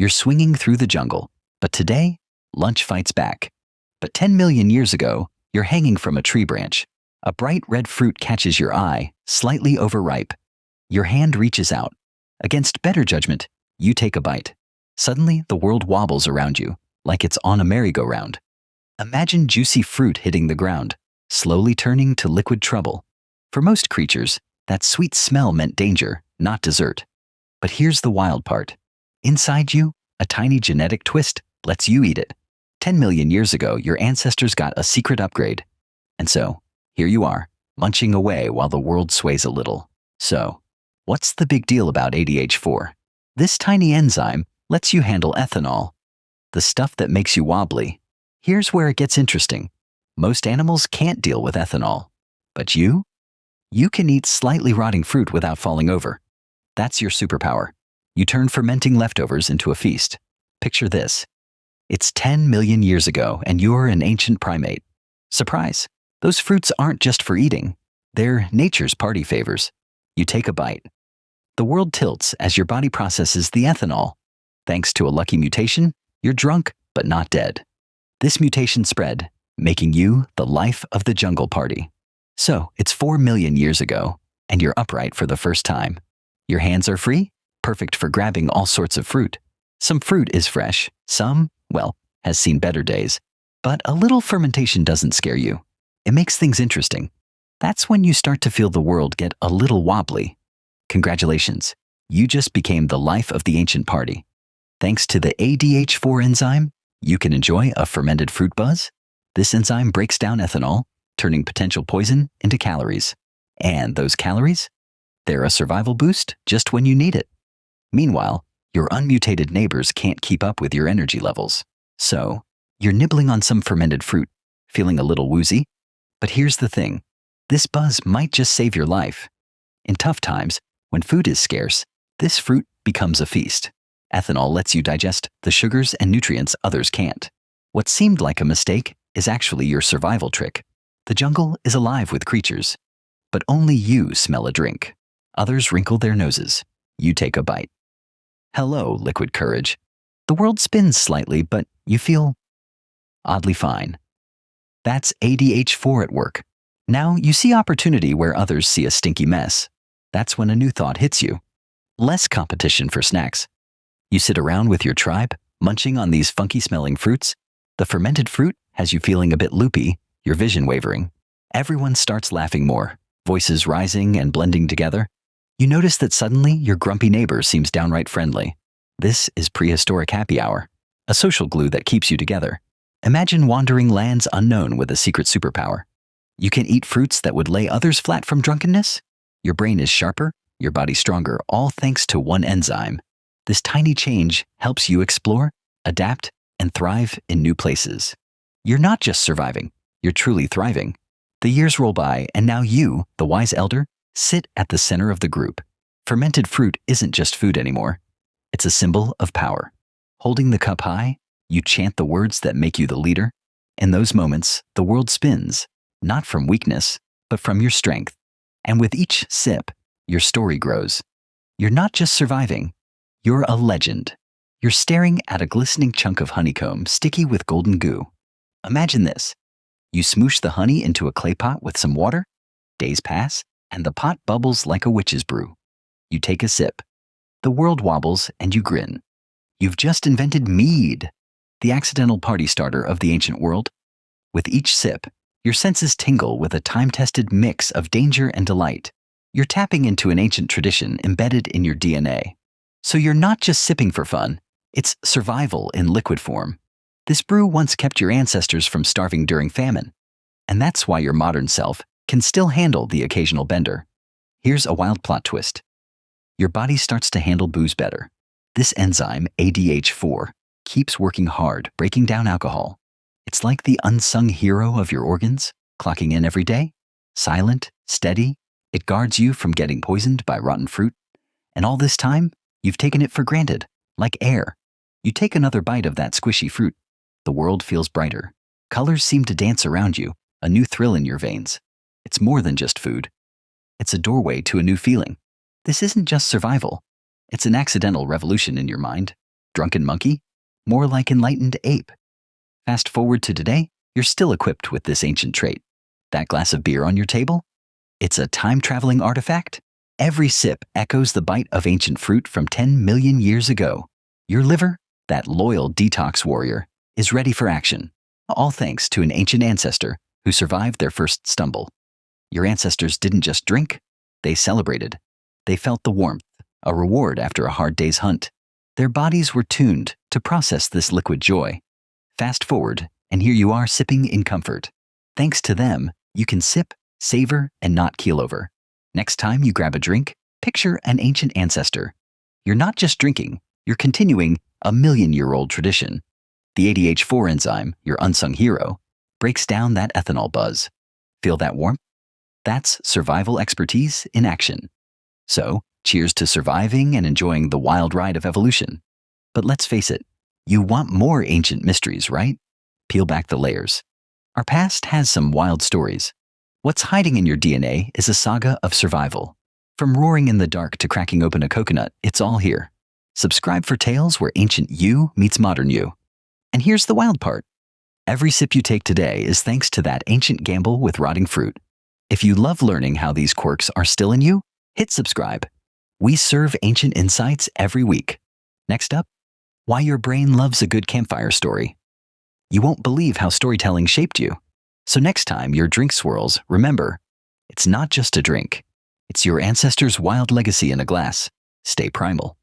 You're swinging through the jungle, but today, lunch fights back. But 10 million years ago, you're hanging from a tree branch. A bright red fruit catches your eye, slightly overripe. Your hand reaches out. Against better judgment, you take a bite. Suddenly, the world wobbles around you, like it's on a merry-go-round. Imagine juicy fruit hitting the ground, slowly turning to liquid trouble. For most creatures, that sweet smell meant danger, not dessert. But here's the wild part. Inside you, a tiny genetic twist lets you eat it. 10 million years ago, your ancestors got a secret upgrade. And so, here you are, munching away while the world sways a little. So, what's the big deal about ADH4? This tiny enzyme lets you handle ethanol, the stuff that makes you wobbly. Here's where it gets interesting. Most animals can't deal with ethanol. But you? You can eat slightly rotting fruit without falling over. That's your superpower. You turn fermenting leftovers into a feast. Picture this. It's 10 million years ago, and you're an ancient primate. Surprise! Those fruits aren't just for eating. They're nature's party favors. You take a bite. The world tilts as your body processes the ethanol. Thanks to a lucky mutation, you're drunk but not dead. This mutation spread, making you the life of the jungle party. So, it's 4 million years ago, and you're upright for the first time. Your hands are free, perfect for grabbing all sorts of fruit. Some fruit is fresh, some, well, has seen better days. But a little fermentation doesn't scare you. It makes things interesting. That's when you start to feel the world get a little wobbly. Congratulations, you just became the life of the ancient party. Thanks to the ADH4 enzyme, you can enjoy a fermented fruit buzz. This enzyme breaks down ethanol, turning potential poison into calories. And those calories? They're a survival boost just when you need it. Meanwhile, your unmutated neighbors can't keep up with your energy levels. So, you're nibbling on some fermented fruit, feeling a little woozy. But here's the thing. This buzz might just save your life. In tough times, when food is scarce, this fruit becomes a feast. Ethanol lets you digest the sugars and nutrients others can't. What seemed like a mistake is actually your survival trick. The jungle is alive with creatures, but only you smell a drink. Others wrinkle their noses. You take a bite. Hello, liquid courage. The world spins slightly, but you feel oddly fine. That's ADH4 at work. Now you see opportunity where others see a stinky mess. That's when a new thought hits you. Less competition for snacks. You sit around with your tribe, munching on these funky-smelling fruits. The fermented fruit has you feeling a bit loopy, your vision wavering. Everyone starts laughing more, voices rising and blending together. You notice that suddenly your grumpy neighbor seems downright friendly. This is prehistoric happy hour, a social glue that keeps you together. Imagine wandering lands unknown with a secret superpower. You can eat fruits that would lay others flat from drunkenness. Your brain is sharper, your body stronger, all thanks to one enzyme. This tiny change helps you explore, adapt, and thrive in new places. You're not just surviving, you're truly thriving. The years roll by, and now you, the wise elder, sit at the center of the group. Fermented fruit isn't just food anymore. It's a symbol of power. Holding the cup high, you chant the words that make you the leader. In those moments, the world spins, not from weakness, but from your strength. And with each sip, your story grows. You're not just surviving, you're a legend. You're staring at a glistening chunk of honeycomb, sticky with golden goo. Imagine this. You smoosh the honey into a clay pot with some water. Days pass, and the pot bubbles like a witch's brew. You take a sip. The world wobbles, and you grin. You've just invented mead, the accidental party starter of the ancient world. With each sip, your senses tingle with a time-tested mix of danger and delight. You're tapping into an ancient tradition embedded in your DNA. So you're not just sipping for fun, it's survival in liquid form. This brew once kept your ancestors from starving during famine. And that's why your modern self can still handle the occasional bender. Here's a wild plot twist. Your body starts to handle booze better. This enzyme, ADH4, keeps working hard, breaking down alcohol. It's like the unsung hero of your organs, clocking in every day. Silent, steady, it guards you from getting poisoned by rotten fruit. And all this time, you've taken it for granted, like air. You take another bite of that squishy fruit. The world feels brighter. Colors seem to dance around you, a new thrill in your veins. It's more than just food. It's a doorway to a new feeling. This isn't just survival. It's an accidental revolution in your mind. Drunken monkey? More like enlightened ape. Fast forward to today, you're still equipped with this ancient trait. That glass of beer on your table? It's a time-traveling artifact. Every sip echoes the bite of ancient fruit from 10 million years ago. Your liver, that loyal detox warrior, is ready for action, all thanks to an ancient ancestor who survived their first stumble. Your ancestors didn't just drink, they celebrated. They felt the warmth, a reward after a hard day's hunt. Their bodies were tuned to process this liquid joy. Fast forward, and here you are sipping in comfort. Thanks to them, you can sip, savor, and not keel over. Next time you grab a drink, picture an ancient ancestor. You're not just drinking, you're continuing a million-year-old tradition. The ADH4 enzyme, your unsung hero, breaks down that ethanol buzz. Feel that warmth? That's survival expertise in action. So, cheers to surviving and enjoying the wild ride of evolution. But let's face it, you want more ancient mysteries, right? Peel back the layers. Our past has some wild stories. What's hiding in your DNA is a saga of survival. From roaring in the dark to cracking open a coconut, it's all here. Subscribe for tales where ancient you meets modern you. And here's the wild part. Every sip you take today is thanks to that ancient gamble with rotting fruit. If you love learning how these quirks are still in you, hit subscribe. We serve ancient insights every week. Next up, why your brain loves a good campfire story. You won't believe how storytelling shaped you. So next time your drink swirls, remember, it's not just a drink. It's your ancestors' wild legacy in a glass. Stay primal.